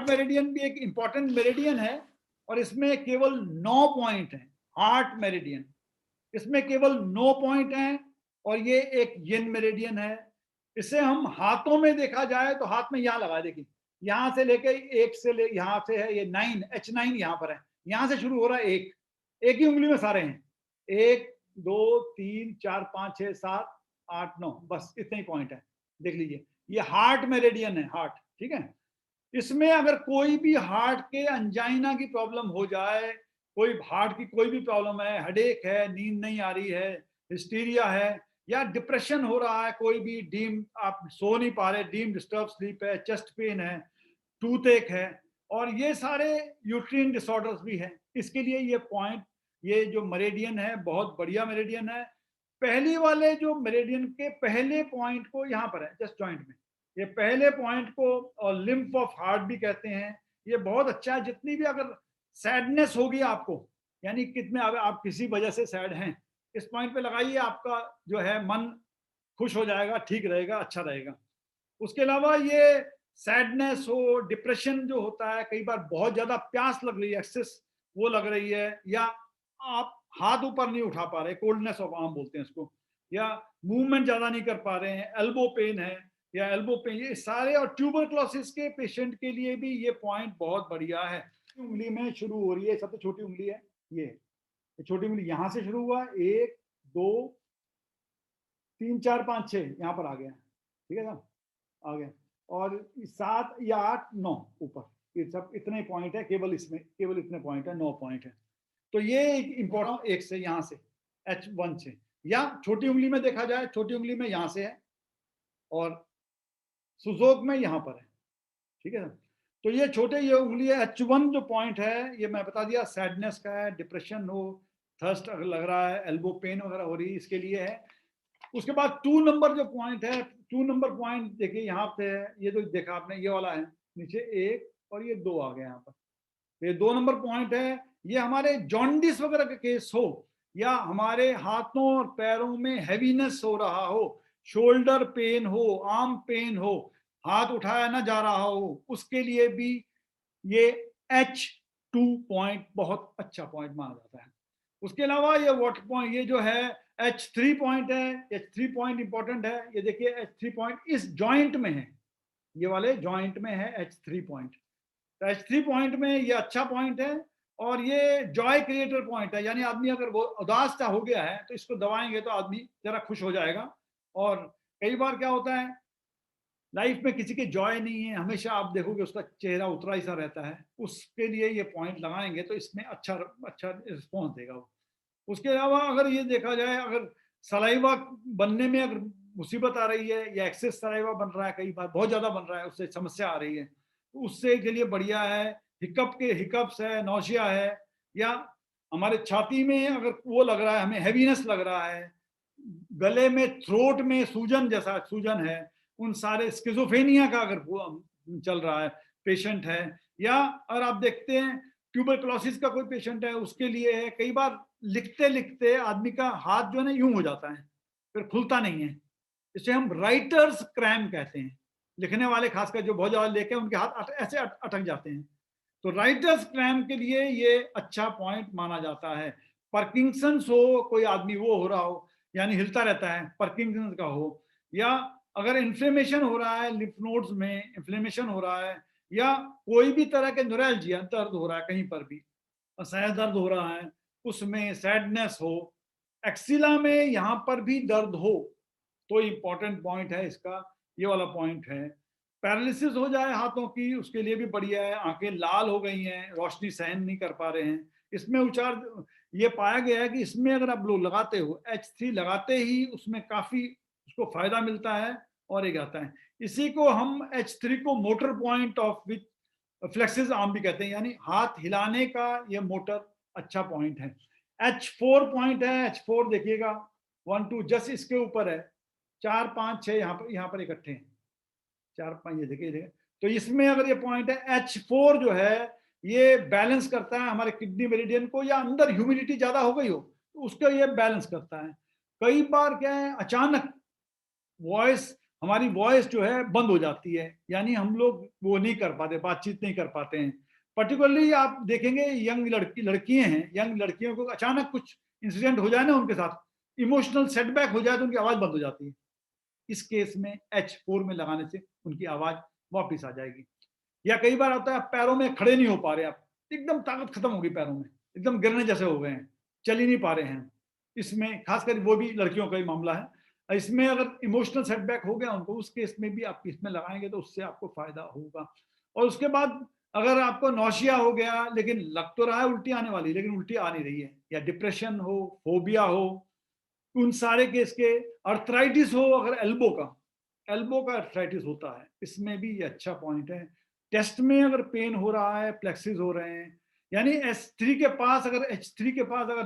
Heart meridian भी एक important meridian है और इसमें केवल 9 पॉइंट हैं। हार्ट मेरिडियन, इसमें केवल 9 पॉइंट हैं और ये एक यिन मेरिडियन है। इसे हम हाथों में देखा जाए तो हाथ में यहाँ लगा, देखिए यहाँ से लेके एक से ले यहाँ से है ये 9 H9 यहाँ पर है, यहाँ से शुरू हो रहा है एक ही उंगली में सारे हैं, 1 2 3 4 5 6 7 8 9, बस इतने ही पॉइंट है। देख लीजिए ये हार्ट मेरिडियन है, हार्ट, ठीक है। इसमें अगर कोई भी हार्ट के अंजाइना की प्रॉब्लम हो जाए, कोई हार्ट की कोई भी प्रॉब्लम है, हेडेक है, नींद नहीं आ रही है, हिस्टीरिया है या डिप्रेशन हो रहा है, कोई भी डीम आप सो नहीं पा रहे, डीम डिस्टर्ब स्लीप है, चेस्ट पेन है, टूथ एक है और ये सारे यूट्रीन डिसऑर्डर्स भी हैं, इसके लिए ये पॉइंट, ये जो मेरिडियन है बहुत बढ़िया मेरिडियन है। पहली वाले जो मेरिडियन के पहले पॉइंट को यहाँ पर है जस्ट जॉइंट में, ये पहले पॉइंट को और लिम्फ ऑफ हार्ट भी कहते हैं, ये बहुत अच्छा है। जितनी भी अगर सैडनेस होगी आपको, यानी कितने आप किसी वजह से सैड हैं, इस पॉइंट पे लगाइए, आपका जो है मन खुश हो जाएगा, ठीक रहेगा, अच्छा रहेगा। उसके अलावा ये सैडनेस हो, डिप्रेशन जो होता है, कई बार बहुत ज्यादा प्यास लग रही है, एक्सेस वो लग रही है, या आप हाथ ऊपर नहीं उठा पा रहे, कोल्डनेस ऑफ आर्म बोलते हैं इसको, या मूवमेंट ज्यादा नहीं कर पा रहे हैं, एल्बो पेन है या एल्बो पेन, ये सारे, और ट्यूबरक्लोसिस के पेशेंट के लिए भी ये पॉइंट बहुत बढ़िया है। उंगली में शुरू हो रही है, सबसे छोटी उंगली है ये छोटी उंगली, यहां से शुरू हुआ, 1 2 3 4 5 6 यहाँ पर आ गया, ठीक है ना, आ गया, और 7 या 8 9 ऊपर, ये सब इतने पॉइंट है, केवल इसमें केवल इतने पॉइंट है, 9 पॉइंट है। तो ये इंपॉर्टेंट, एक से यहाँ से H1 से, या छोटी उंगली में देखा जाए, छोटी उंगली में यहाँ से है और सुजोग में यहाँ पर है, ठीक है ना। तो ये छोटे, ये उंगली है, H1 जो पॉइंट है ये मैं बता दिया, सैडनेस का है, डिप्रेशन हो, थर्स्ट अगर लग रहा है, एल्बो पेन वगैरह हो रही है, इसके लिए है। उसके बाद 2 नंबर जो पॉइंट है, 2 नंबर पॉइंट देखिए यहाँ पे है, ये जो देखा आपने ये वाला है, नीचे 1 और ये 2 आ गया यहाँ पर, ये 2 नंबर पॉइंट है। ये हमारे जॉन्डिस वगैरह का केस हो, या हमारे हाथों और पैरों में हैवीनेस हो रहा हो, शोल्डर पेन हो, आर्म पेन हो, हाथ उठाया ना जा रहा हो, उसके लिए भी ये H2 पॉइंट बहुत अच्छा पॉइंट माना जाता है। उसके अलावा ये वाटर पॉइंट, ये जो है H3 पॉइंट है, H3 पॉइंट इंपॉर्टेंट है, ये देखिए H3 पॉइंट इस जॉइंट में है, ये वाले जॉइंट में है H3 पॉइंट। तो H3 पॉइंट में ये अच्छा पॉइंट है और ये जॉय क्रिएटर पॉइंट है, यानी आदमी अगर वो उदास सा हो गया है तो इसको दबाएंगे तो आदमी जरा खुश हो जाएगा। और कई बार क्या होता है, लाइफ में किसी के जॉय नहीं है, हमेशा आप देखोगे उसका चेहरा उतरा ही सा रहता है, उसके लिए ये पॉइंट लगाएंगे तो इसमें अच्छा अच्छा रिस्पॉन्स देगा वो। उसके अलावा अगर ये देखा जाए, अगर सलाइवा बनने में अगर मुसीबत आ रही है या एक्सेस सलाइवा बन रहा है, कई बार बहुत ज्यादा बन रहा है, उससे समस्या आ रही है, तो उससे के लिए बढ़िया है, हिकअप्स है, नौशिया है, या हमारे छाती में अगर वो लग रहा है, हमें हैवीनेस लग रहा है, गले में, थ्रोट में सूजन जैसा सूजन है, उन सारे, स्किज़ोफ्रेनिया का अगर चल रहा है, पेशेंट है, या अगर आप देखते हैं ट्यूबरक्लोसिस का कोई पेशेंट है, उसके लिए है, कई बार लिखते लिखते आदमी का हाथ जो है ना यूं हो जाता है, फिर खुलता नहीं है, इसे हम राइटर्स क्रैम्प कहते हैं। लिखने वाले खासकर जो बहुत ज्यादा लेके उनके हाथ ऐसे अटक जाते हैं, तो राइटर्स क्रैम्प के लिए ये अच्छा पॉइंट माना जाता है। पार्किंसंस हो, कोई आदमी वो हो रहा हो, यानी हिलता रहता है, पार्किंसंस का हो, या अगर इन्फ्लेमेशन हो रहा है, लिम्फ नोड्स में इन्फ्लेमेशन हो रहा है, या कोई भी तरह के न्यूरैल्जिया, दर्द हो रहा है कहीं पर भी, असहज दर्द हो रहा है, उसमें सैडनेस हो, एक्सिला में यहाँ पर भी दर्द हो, तो इंपॉर्टेंट पॉइंट है इसका, ये वाला पॉइंट है। पैरालिसिस हो जाए हाथों की, उसके लिए भी बढ़िया है, आंखें लाल हो गई हैं, रोशनी सहन नहीं कर पा रहे हैं, इसमें उपचार ये पाया गया है कि इसमें अगर आप लोग लगाते हो H3 लगाते ही उसमें काफी उसको फायदा मिलता है और एक आता है। इसी को हम H3 को motor point of which flexes arm भी कहते हैं, यानी हाथ हिलाने का ये मोटर अच्छा पॉइंट है। H4 पॉइंट है, H4 देखिएगा 1 2 जस्ट इसके ऊपर है, 4 5 6 यहाँ पर इकट्ठे हैं, 4 5 ये देखिए। तो इसमें अगर ये पॉइंट है H4 जो है ये बैलेंस करता है हमारे किडनी मेरिडियन को, या अंदर ह्यूमिडिटी ज्यादा हो गई हो तो उसको ये बैलेंस करता है। कई बार क्या है, अचानक वॉइस हमारी वॉइस जो है बंद हो जाती है, यानी हम लोग वो नहीं कर पाते, बातचीत नहीं कर पाते हैं। पर्टिकुलरली आप देखेंगे यंग लड़कियां हैं, यंग लड़कियों को अचानक कुछ इंसिडेंट हो जाए ना उनके साथ, इमोशनल सेटबैक हो जाए तो उनकी आवाज बंद हो जाती है। इस केस में H4 में लगाने से उनकी आवाज वापस आ जाएगी। या कई बार होता है आप पैरों में खड़े नहीं हो पा रहे, आप एकदम ताकत खत्म हो गई पैरों में, एकदम गिरने जैसे हो गए हैं, चल ही नहीं पा रहे हैं। इसमें खासकर वो भी लड़कियों का ही मामला है। इसमें अगर इमोशनल सेटबैक हो गया उनको, उस केस में भी आप इसमें लगाएंगे तो उससे आपको फायदा होगा। और उसके बाद अगर आपको नौशिया हो गया, लेकिन लग तो रहा है उल्टी आने वाली, लेकिन उल्टी आ नहीं रही है, या डिप्रेशन हो, फोबिया हो, उन सारे केस के, अर्थराइटिस हो, अगर एल्बो का अर्थराइटिस होता है, इसमें भी ये अच्छा पॉइंट है। टेस्ट में अगर पेन हो रहा है, प्लेक्सिस हो रहे हैं, यानी H3 के पास, अगर H3 के पास अगर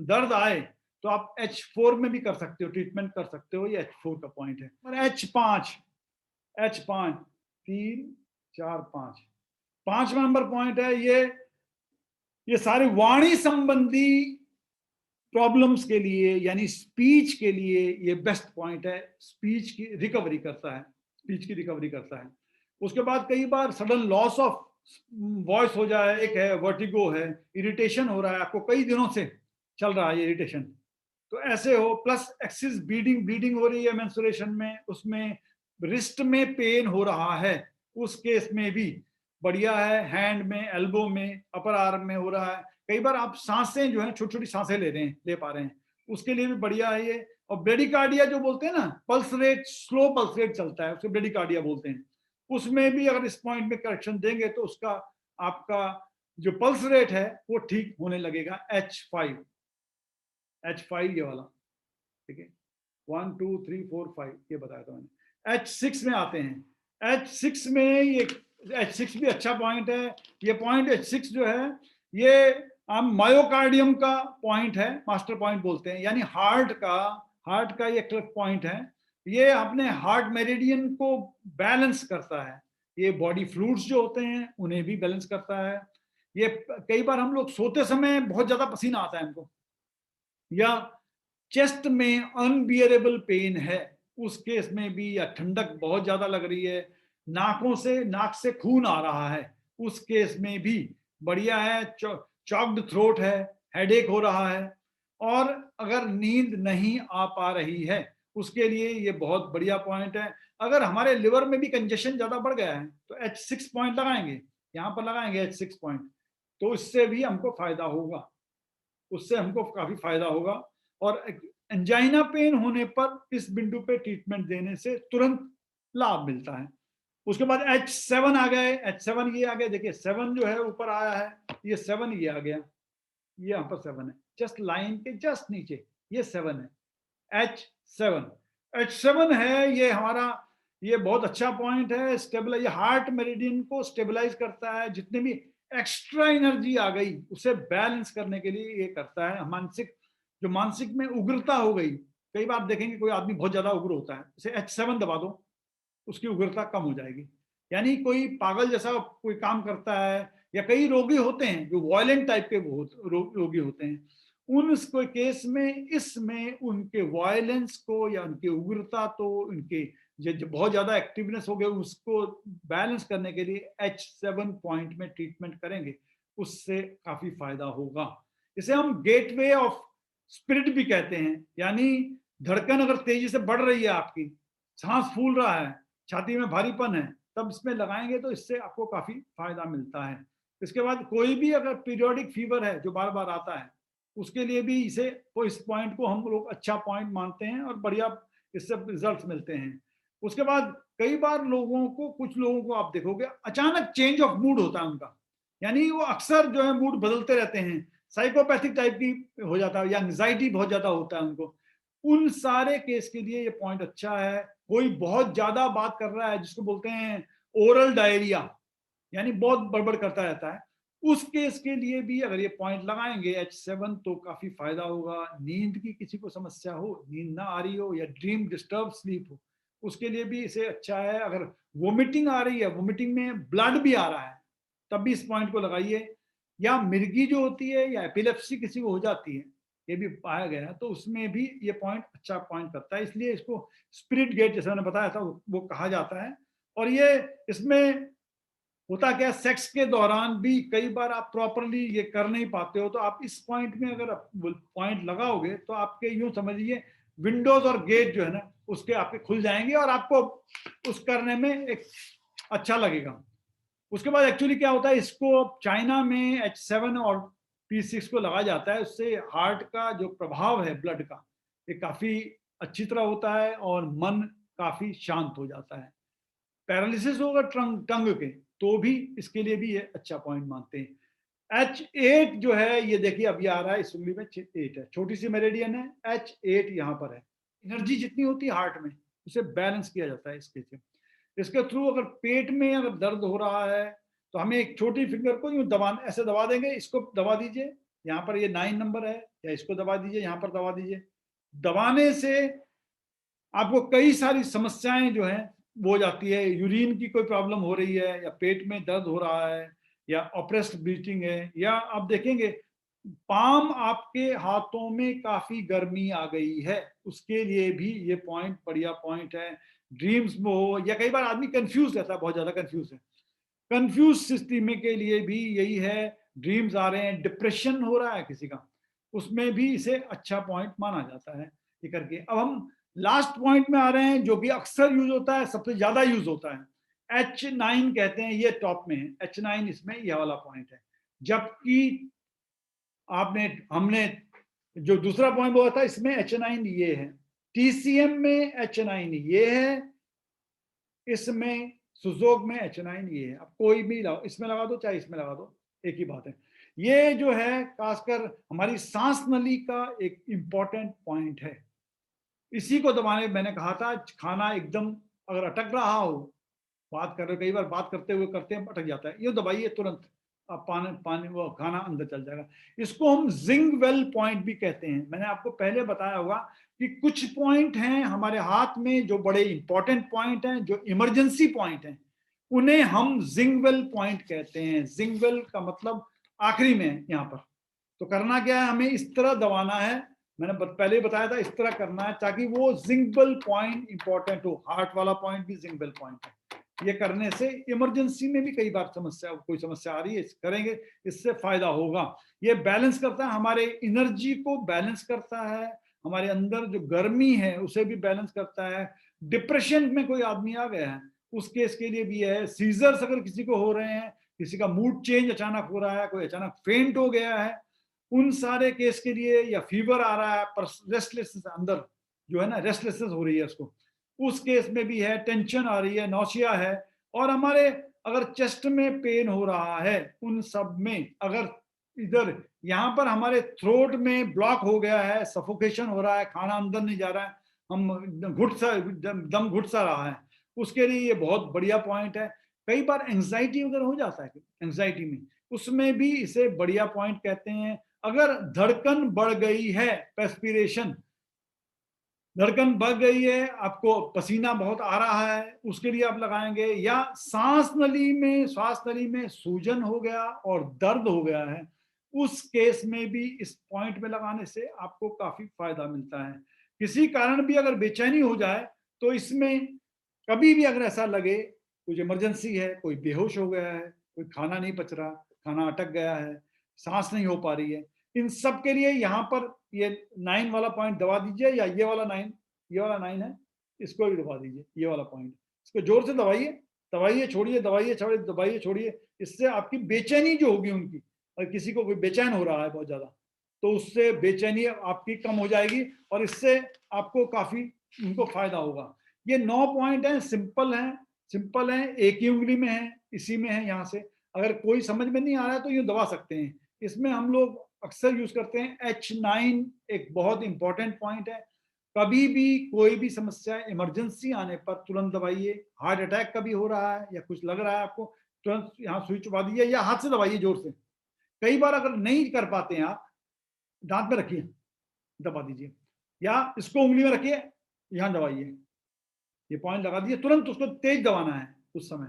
दर्द आए तो आप H4 में भी कर सकते हो, ट्रीटमेंट कर सकते हो, ये H4 का पॉइंट है। और H5 3 4 5 5वां नंबर पॉइंट है, ये सारे वाणी संबंधी प्रॉब्लम्स के लिए, यानी स्पीच के लिए ये बेस्ट पॉइंट है। स्पीच की रिकवरी करता है, स्पीच की रिकवरी करता है। उसके बाद कई बार सडन लॉस ऑफ वॉइस हो जाए, एक है वर्टिगो है, इरिटेशन हो रहा है, आपको कई दिनों से चल रहा है ये इरिटेशन, तो ऐसे हो, प्लस एक्सिस ब्लीडिंग हो रही है मेंस्ट्रुएशन में, उसमें रिस्ट में पेन हो रहा है, उस केस में भी बढ़िया है। हैंड में, एल्बो में, अपर आर्म में हो रहा है, कई बार आप सांसें जो है छोटी छोटी सांसें ले पा रहे हैं, उसके लिए भी बढ़िया है ये। और ब्रेडिकार्डिया जो बोलते हैं ना, pulse rate, slow pulse rate चलता है, उसको ब्रेडिकार्डिया बोलते हैं, उसमें भी अगर इस पॉइंट में करेक्शन देंगे तो उसका आपका जो पल्स रेट है वो ठीक होने लगेगा। H5 ये वाला, ठीक है, 1 2 3 4 5 ये बताया था मैंने। H6 में आते हैं। H6 में ये H6 भी अच्छा पॉइंट है। ये पॉइंट H6 जो है, ये हम मायोकार्डियम का पॉइंट है, मास्टर पॉइंट बोलते हैं, यानी हार्ट का ये क्लिफ पॉइंट है। ये अपने हार्ट मेरिडियन को बैलेंस करता है, ये बॉडी फ्लूइड्स जो होते हैं उन्हें भी बैलेंस करता है। ये कई बार हम लोग सोते समय बहुत ज्यादा पसीना आता है हमको, या चेस्ट में अनबियरेबल पेन है, उस केस में भी, या ठंडक बहुत ज्यादा लग रही है, नाक से खून आ रहा है, उस केस में भी बढ़िया है। चॉक्ड थ्रोट है, हेडेक हो रहा है, और अगर नींद नहीं आ पा रही है, उसके लिए ये बहुत बढ़िया पॉइंट है। अगर हमारे लिवर में भी कंजेशन ज्यादा बढ़ गया है तो H6 पॉइंट लगाएंगे, यहाँ पर लगाएंगे H6 पॉइंट, तो इससे भी हमको फायदा होगा, उससे हमको काफी फायदा होगा। और एंजाइना पेन होने पर इस बिंदु पे ट्रीटमेंट देने से तुरंत लाभ मिलता है। उसके बाद H7 आ गए, H7 ये आ गए, देखिए 7 जो है ऊपर आया है, ये 7 ये आ गया, ये यहाँ पर 7 है, जस्ट लाइन के जस्ट नीचे ये 7 है। H7 है ये हमारा, ये बहुत अच्छा पॉइंट है। स्टेबलाइज, हार्ट मेरिडियन को स्टेबलाइज करता है, जितने भी एक्स्ट्रा एनर्जी आ गई उसे बैलेंस करने के लिए ये करता है। मानसिक में उग्रता हो गई, कई बार देखेंगे कोई आदमी बहुत ज्यादा उग्र होता है, उसे H7 दबा दो, उसकी उग्रता कम हो जाएगी। यानी कोई पागल जैसा कोई काम करता है, या कई रोगी होते हैं जो वायलेंट टाइप के रोगी होते हैं, उन केस में, इसमें उनके वायलेंस को या उनकी उग्रता, तो उनके जो बहुत ज्यादा एक्टिवनेस हो गया, उसको बैलेंस करने के लिए H7 पॉइंट में ट्रीटमेंट करेंगे, उससे काफी फायदा होगा। इसे हम गेटवे ऑफ स्पिरिट भी कहते हैं, यानी धड़कन अगर तेजी से बढ़ रही है आपकी, सांस फूल रहा है, छाती में भारीपन है, तब इसमें लगाएंगे तो इससे आपको काफी फायदा मिलता है। इसके बाद कोई भी अगर पीरियोडिक फीवर है जो बार बार आता है, उसके लिए भी इस पॉइंट को हम लोग अच्छा पॉइंट मानते हैं, और बढ़िया इससे रिजल्ट मिलते हैं। उसके बाद कई बार कुछ लोगों को आप देखोगे अचानक चेंज ऑफ मूड होता है उनका, यानी वो अक्सर जो है मूड बदलते रहते हैं, साइकोपैथिक टाइप की हो जाता है, या एंग्जाइटी बहुत ज्यादा होता है उनको, उन सारे केस के लिए ये पॉइंट अच्छा है। कोई बहुत ज्यादा बात कर रहा है, जिसको बोलते हैं ओरल डायरिया, यानी बहुत बड़बड़ करता रहता है, उस केस के लिए भी अगर ये पॉइंट लगाएंगे H7 तो काफी फायदा होगा। नींद की किसी को समस्या हो, नींद ना आ रही हो, या ड्रीम डिस्टर्ब स्लीप हो, उसके लिए भी इसे अच्छा है। अगर वोमिटिंग आ रही है, वोमिटिंग में ब्लड भी आ रहा है, तब भी इस पॉइंट को लगाइए। या मिर्गी जो होती है, या एपिलेप्सी किसी को हो जाती है, ये भी पाया गया है, तो उसमें भी ये पॉइंट अच्छा पॉइंट करता है, इसलिए इसको स्पिरिट गेट जैसे मैंने बताया था वो कहा जाता है। और ये इसमें होता क्या है, सेक्स के दौरान भी कई बार आप प्रॉपरली ये कर नहीं पाते हो, तो आप इस पॉइंट में अगर पॉइंट लगाओगे तो आपके यूं समझिए विंडोज और गेट जो है ना उसके आपके खुल जाएंगे और आपको उस करने में एक अच्छा लगेगा। उसके बाद एक्चुअली क्या होता है, इसको चाइना में H7 और P6 को लगाया जाता है, उससे हार्ट का जो प्रभाव है ब्लड का ये काफी अच्छी तरह होता है और मन काफी शांत हो जाता है। पैरालिसिस होगा टंग के तो भी इसके लिए भी ये अच्छा पॉइंट मानते हैं। H8 जो है ये देखिए अभी आ रहा है इस उंगली में 8 है, छोटी सी मेरेडियन है, H8 यहाँ पर है। एनर्जी जितनी होती है हार्ट में उसे बैलेंस किया जाता है इसके थ्रू। अगर पेट में अगर दर्द हो रहा है तो हमें एक छोटी फिंगर को यूं दबा, ऐसे दबा देंगे, इसको दबा दीजिए, यहाँ पर ये 9 नंबर है, या इसको दबा दीजिए, यहाँ पर दबा दीजिए। दबाने से आपको कई सारी समस्याएं जो है वो हो जाती है, यूरिन की कोई प्रॉब्लम हो रही है या पेट में दर्द हो रहा है या ऑप्रेस्ड ब्रीथिंग है, या आप देखेंगे पाम आपके हाथों में काफी गर्मी आ गई है, उसके लिए भी ये पॉइंट बढ़िया पॉइंट है। ड्रीम्स में हो या कई बार आदमी कंफ्यूज रहता है, बहुत ज्यादा कंफ्यूज है, कंफ्यूज स्थिति में के लिए भी यही है। ड्रीम्स आ रहे हैं, डिप्रेशन हो रहा है किसी का, उसमें भी इसे अच्छा पॉइंट माना जाता है ये करके। अब हम लास्ट पॉइंट में आ रहे हैं जो भी अक्सर यूज होता है, सबसे ज्यादा यूज होता है, H9 कहते हैं, ये टॉप में है H9, इसमें यह वाला पॉइंट है। जबकि हमने जो दूसरा पॉइंट बोला था इसमें H9 ये है, TCM में H9 ये है, इसमें सुजोग में H9 ये है। अब कोई भी इसमें लगा दो चाहे इसमें लगा दो, एक ही बात है। ये जो है खासकर हमारी सांस नली का एक इंपॉर्टेंट पॉइंट है, इसी को दबाने मैंने कहा था, खाना एकदम अगर अटक रहा हो, बात कर रहे, कई बार बात करते हुए करते हैं अटक जाता है, ये दबाइए तुरंत, आप पानी वो खाना अंदर चल जाएगा। इसको हम जिंगवेल पॉइंट भी कहते हैं। मैंने आपको पहले बताया होगा कि कुछ पॉइंट हैं हमारे हाथ में जो बड़े इंपॉर्टेंट पॉइंट हैं, जो इमरजेंसी पॉइंट हैं, उन्हें हम जिंगवेल पॉइंट कहते हैं। जिंगवेल का मतलब आखिरी में यहाँ पर। तो करना क्या है, हमें इस तरह दबाना है, मैंने पहले ही बताया था इस तरह करना है ताकि वो जिंगबेल पॉइंट इंपॉर्टेंट हो। हार्ट वाला पॉइंट भी जिंगबेल पॉइंट है। ये करने से इमरजेंसी में भी कई बार कोई समस्या आ रही है, करेंगे इससे फायदा होगा। ये बैलेंस करता है, हमारे एनर्जी को बैलेंस करता है, हमारे अंदर जो गर्मी है उसे भी बैलेंस करता है। डिप्रेशन में कोई आदमी आ गया है उस केस के लिए भी है। सीजर्स अगर किसी को हो रहे हैं, किसी का मूड चेंज अचानक हो रहा है, कोई अचानक फेंट हो गया है, उन सारे केस के लिए, या फीवर आ रहा है पर रेस्टलेसनेस अंदर जो है ना, रेस्टलेसनेस हो रही है उसको, उस केस में भी है। टेंशन आ रही है, नौसिया है, और हमारे अगर चेस्ट में पेन हो रहा है, उन सब में अगर इधर यहाँ पर हमारे थ्रोट में ब्लॉक हो गया है, सफोकेशन हो रहा है, खाना अंदर नहीं जा रहा है, हम दम घुट सा रहा है, उसके लिए ये बहुत बढ़िया पॉइंट है। कई बार एंजाइटी वगैरह हो जाता है, एंजाइटी में, उसमें भी इसे बढ़िया पॉइंट कहते हैं। अगर धड़कन बढ़ गई है, पेस्पिरेशन, धड़कन बढ़ गई है, आपको पसीना बहुत आ रहा है, उसके लिए आप लगाएंगे। या सांस नली में सूजन हो गया और दर्द हो गया है, उस केस में भी इस पॉइंट में लगाने से आपको काफी फायदा मिलता है। किसी कारण भी अगर बेचैनी हो जाए तो इसमें कभी भी अगर ऐसा लगे कुछ इमरजेंसी है, कोई बेहोश हो गया है, कोई खाना नहीं पच रहा, खाना अटक गया है, सांस नहीं हो पा रही है, इन सब के लिए यहाँ पर ये 9 वाला पॉइंट दबा दीजिए, या ये वाला 9 है, इसको भी दबा दीजिए, ये वाला पॉइंट, इसको जोर से दबाइए, दबाइए छोड़िए, दबाइए छोड़िए, दबाइए छोड़िए। इससे आपकी बेचैनी जो होगी उनकी, अगर किसी को कोई बेचैन हो रहा है बहुत ज्यादा, तो उससे बेचैनी आपकी कम हो जाएगी और इससे आपको काफी उनको फायदा होगा। ये 9 पॉइंट हैं, सिंपल है, एक ही उंगली में है, इसी में है यहाँ से। अगर कोई समझ में नहीं आ रहा है तो ये दबा सकते हैं। इसमें हम लोग अक्सर यूज करते हैं H9, एक बहुत इंपॉर्टेंट पॉइंट है। कभी भी कोई भी समस्या, इमरजेंसी आने पर तुरंत दबाइए। हार्ट अटैक कभी हो रहा है या कुछ लग रहा है आपको, तुरंत यहाँ सुई चुबा दीजिए या हाथ से दबाइए जोर से। कई बार अगर नहीं कर पाते हैं आप, दांत में रखिए, दबा दीजिए, या इसको उंगली में रखिए, यहाँ दबाइए, ये पॉइंट लगा दिए, तुरंत उसको तेज दबाना है उस समय।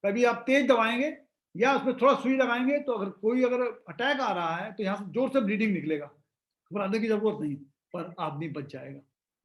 कभी आप तेज दबाएंगे या उसमें थोड़ा सुई लगाएंगे तो अगर अटैक आ रहा है तो यहाँ से जोर से ब्लीडिंग निकलेगा, घबराने की जरूरत नहीं, पर आदमी बच जाएगा।